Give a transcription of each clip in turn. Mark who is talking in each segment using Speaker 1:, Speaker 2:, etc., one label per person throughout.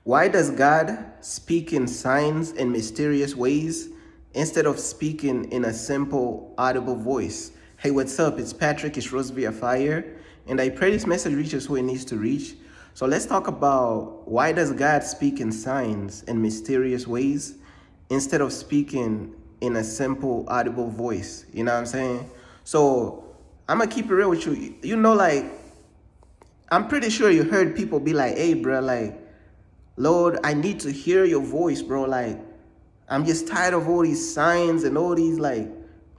Speaker 1: Why does God speak in signs and mysterious ways instead of speaking in a simple, audible voice? Hey, what's up? It's Patrick, it's Rosevere Fire, and I pray this message reaches who it needs to reach. So let's talk about why does God speak in signs and mysterious ways instead of speaking in a simple, audible voice? You know what I'm saying? So I'm gonna keep it real with you. I'm pretty sure you heard people be like, hey, bro, like, Lord, I need to hear your voice, bro. Like, I'm just tired of all these signs and all these like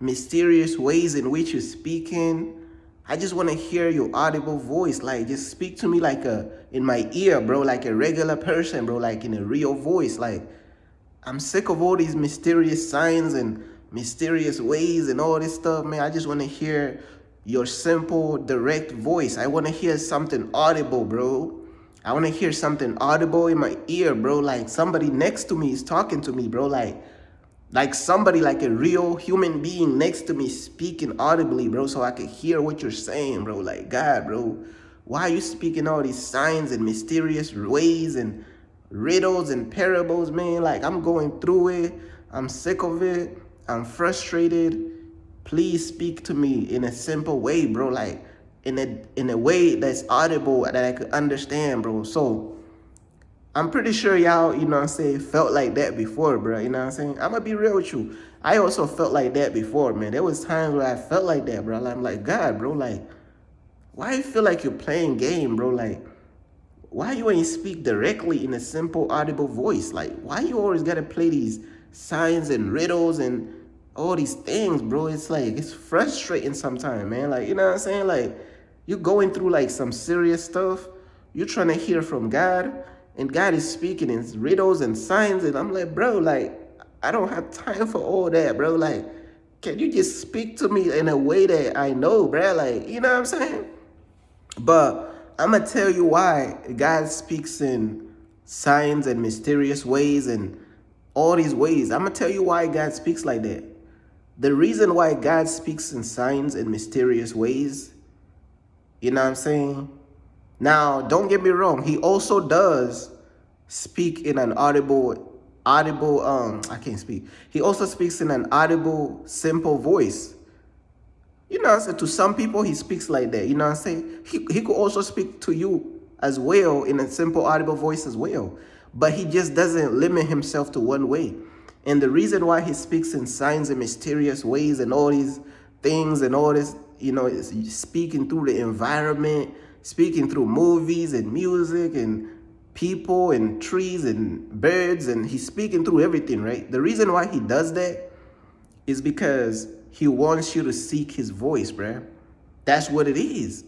Speaker 1: mysterious ways in which you're speaking. I just want to hear your audible voice. Like, just speak to me like in my ear, bro, like a regular person, bro, like in a real voice. Like, I'm sick of all these mysterious signs and mysterious ways and all this stuff, man. I just want to hear your simple, direct voice. I want to hear something audible, bro. I want to hear something audible in my ear, bro. Like somebody next to me is talking to me, bro. Like somebody, like a real human being next to me speaking audibly, bro, so I can hear what you're saying, bro. Like, God, bro, why are you speaking all these signs and mysterious ways and riddles and parables, man? Like, I'm going through it. I'm sick of it. I'm frustrated. Please speak to me in a simple way, bro. Like, in a way that's audible that I could understand, bro. So I'm pretty sure y'all, you know what I'm saying, felt like that before, bro. You know what I'm saying? I'm gonna be real with you. I also felt like that before, man. There was times where I felt like that, bro. I'm like, God, bro, like, why you feel like you're playing game, bro? Like, why you ain't speak directly in a simple audible voice? Like, why you always gotta play these signs and riddles and all these things, bro? It's like, it's frustrating sometimes, man. Like, you know what I'm saying? Like, you're going through like some serious stuff. You're trying to hear from God, and God is speaking in riddles and signs, and I'm like, bro, like, I don't have time for all that, bro. Like, can you just speak to me in a way that I know, bro? Like, you know what I'm saying? But I'm gonna tell you why God speaks in signs and mysterious ways and all these ways. I'm gonna tell you why God speaks like that. The reason why God speaks in signs and mysterious ways, you know what I'm saying? Now, don't get me wrong, he also does speak in an I can't speak. He also speaks in an audible, simple voice. You know what I'm saying? To some people, he speaks like that. You know what I'm saying? He could also speak to you as well in a simple, audible voice as well. But he just doesn't limit himself to one way. And the reason why he speaks in signs and mysterious ways and all these things and all this, you know, is speaking through the environment, speaking through movies and music and people and trees and birds, and he's speaking through everything, right? The reason why he does that is because he wants you to seek his voice, bruh. That's what it is.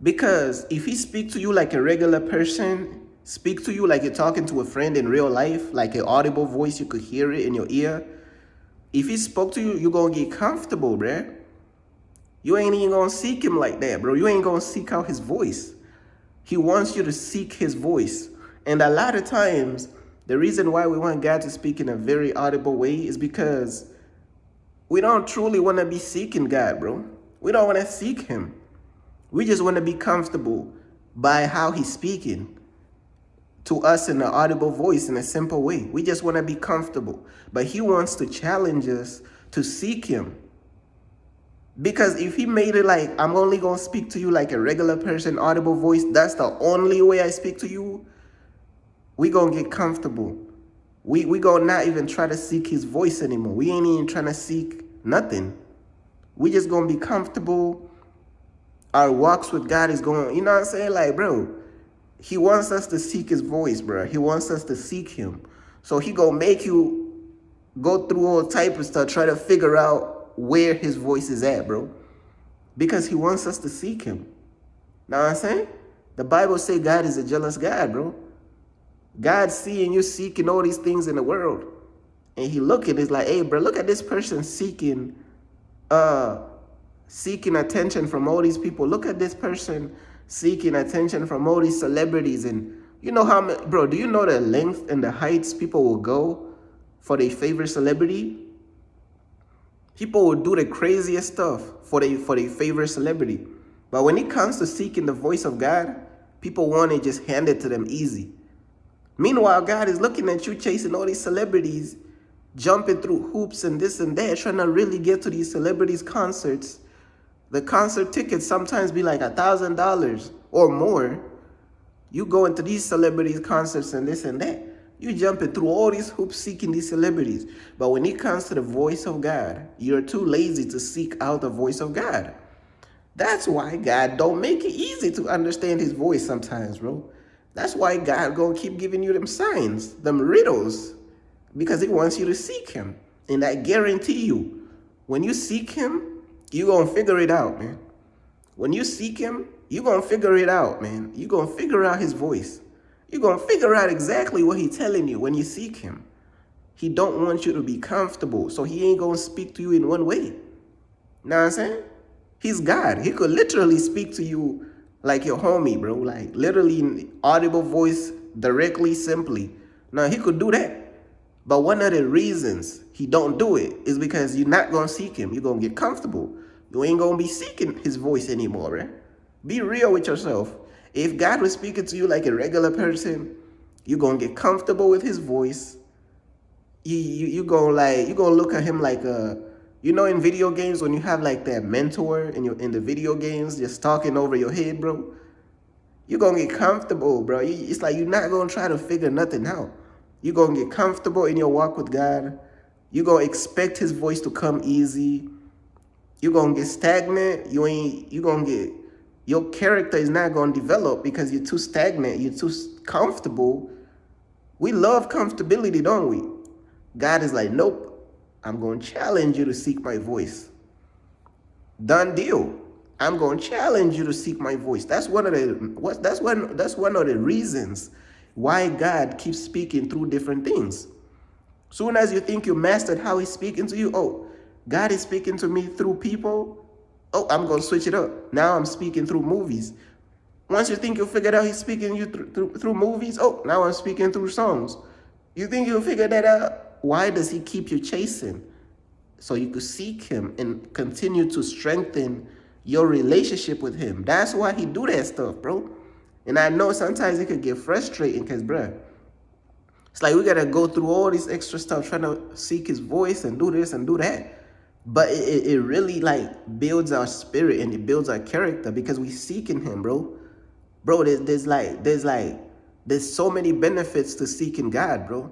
Speaker 1: Because if he speak to you like a regular person, speak to you like you're talking to a friend in real life, like an audible voice, you could hear it in your ear. If he spoke to you, you're gonna get comfortable, bruh. You ain't even gonna seek him like that, bro. You ain't gonna seek out his voice. He wants you to seek his voice. And a lot of times, the reason why we want God to speak in a very audible way is because we don't truly want to be seeking God, bro. We don't want to seek him. We just want to be comfortable by how he's speaking to us in an audible voice in a simple way. We just want to be comfortable. But he wants to challenge us to seek him. Because if he made it like, I'm only going to speak to you like a regular person, audible voice, that's the only way I speak to you, we going to get comfortable. We going to not even try to seek his voice anymore. We ain't even trying to seek nothing. We just going to be comfortable. Our walks with God is going, you know what I'm saying? Like, bro, he wants us to seek his voice, bro. He wants us to seek him. So he going to make you go through all type of stuff, try to figure out where his voice is at, bro. Because he wants us to seek him. Know what I'm saying? The Bible say God is a jealous God, bro. God seeing you seeking all these things in the world. And he looking, it's like, hey, bro, look at this person seeking attention from all these people. Look at this person seeking attention from all these celebrities. And you know how, bro, do you know the length and the heights people will go for their favorite celebrity? People will do the craziest stuff for their favorite celebrity. But when it comes to seeking the voice of God, people want it just handed to them easy. Meanwhile, God is looking at you chasing all these celebrities, jumping through hoops and this and that, trying to really get to these celebrities' concerts. The concert tickets sometimes be like $1,000 or more. You go into these celebrities' concerts and this and that. You jumping through all these hoops seeking these celebrities. But when it comes to the voice of God, you're too lazy to seek out the voice of God. That's why God don't make it easy to understand his voice sometimes, bro. That's why God gonna keep giving you them signs, them riddles, because he wants you to seek him. And I guarantee you, when you seek him, you gonna figure it out, man. When you seek him, you gonna figure it out, man. You gonna figure out his voice. You gonna figure out exactly what he's telling you when you seek him. He don't want you to be comfortable, so he ain't gonna speak to you in one way. Know what I'm saying? He's God. He could literally speak to you like your homie, bro. Like literally in audible voice, directly, simply. Now he could do that. But one of the reasons he don't do it is because you're not gonna seek him. You're gonna get comfortable. You ain't gonna be seeking his voice anymore, right? Be real with yourself. If God was speaking to you like a regular person, you're gonna get comfortable with his voice. You gonna look at him like in video games when you have like that mentor in the video games just talking over your head, bro. You're gonna get comfortable, bro. It's like you're not gonna try to figure nothing out. You're gonna get comfortable in your walk with God. You're gonna expect his voice to come easy. You're gonna get stagnant. Your character is not gonna develop because you're too stagnant, you're too comfortable. We love comfortability, don't we? God is like, nope, I'm gonna challenge you to seek my voice. Done deal. I'm gonna challenge you to seek my voice. That's one of the reasons why God keeps speaking through different things. Soon as you think you mastered how he's speaking to you, oh, God is speaking to me through people. Oh, I'm going to switch it up. Now I'm speaking through movies. Once you think you figured out he's speaking to you through movies, oh, now I'm speaking through songs. You think you'll figure that out? Why does he keep you chasing? So you could seek him and continue to strengthen your relationship with him. That's why he do that stuff, bro. And I know sometimes it could get frustrating because, bro, it's like we got to go through all this extra stuff trying to seek his voice and do this and do that. But it really like builds our spirit and it builds our character because we seeking him, bro. Bro, there's so many benefits to seeking God, bro.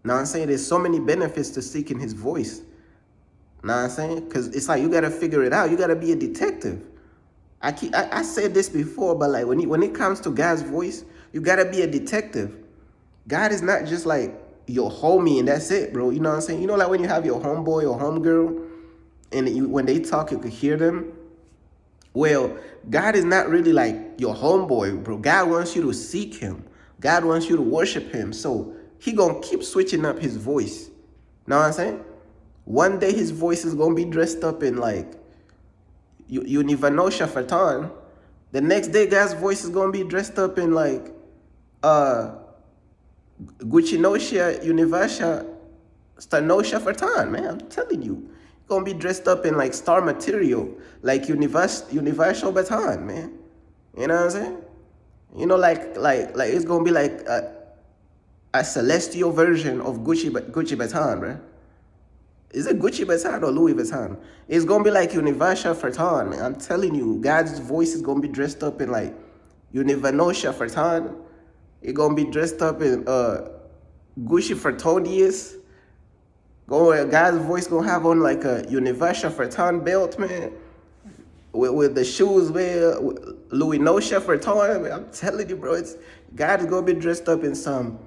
Speaker 1: Know what I'm saying? There's so many benefits to seeking his voice. Know what I'm saying? Because it's like you got to figure it out. You got to be a detective. I said this before, but like when it comes to God's voice, you got to be a detective. God is not just like your homie and that's it, bro. You know what I'm saying? You know, like when you have your homeboy or homegirl and when they talk, you can hear them. Well, God is not really like your homeboy, bro. God wants you to seek him. God wants you to worship him. So he gonna keep switching up his voice. Know what I'm saying? One day his voice is gonna be dressed up in like Univanosha Fatan. The next day God's voice is gonna be dressed up in like Guccinosha Univasha Stanosha Fatan, man. I'm telling you. Gonna be dressed up in like star material, like universal baton, man. You know what I'm saying? You know, like it's gonna be like a celestial version of Gucci baton, bro. Is it Gucci baton or Louis Vuitton? It's gonna be like universal baton, man. I'm telling you, God's voice is gonna be dressed up in like univanosha baton. It's gonna be dressed up in Gucci Fertonius. God's voice gonna have on like a universal Ferton belt, man. With the shoes, man. Louis No Ferton, man. I'm telling you, bro. God is gonna be dressed up in some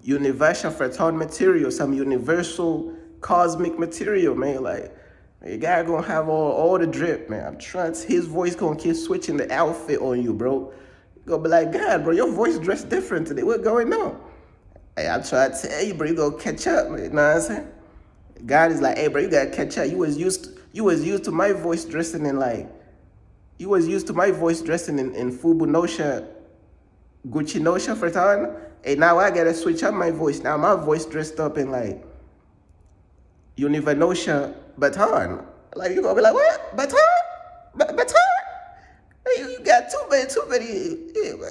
Speaker 1: universal Ferton material, some universal cosmic material, man. Like, God gonna have all the drip, man. I'm trying. His voice gonna keep switching the outfit on you, bro. You're gonna be like, God, bro, your voice dressed different today. What going on? Hey, I'm trying to tell you, bro. You gonna catch up, man. You know what I'm saying? God is like, hey, bro, you gotta catch up. You was used to my voice dressing in like, you was used to my voice dressing in Fubunosha, Guccinosha Fertan. Hey, now I gotta switch up my voice. Now my voice dressed up in like Univanosha Baton. Like you gonna be like, what? Baton? Baton? Hey, you got too many.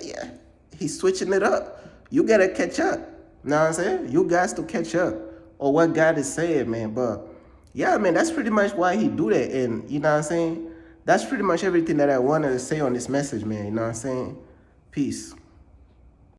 Speaker 1: Yeah. He's switching it up. you gotta catch up. You know what I'm saying? You guys to catch up or what God is saying, man. But yeah, man, that's pretty much why he do that. And you know what I'm saying? That's pretty much everything that I wanted to say on this message, man. You know what I'm saying? Peace.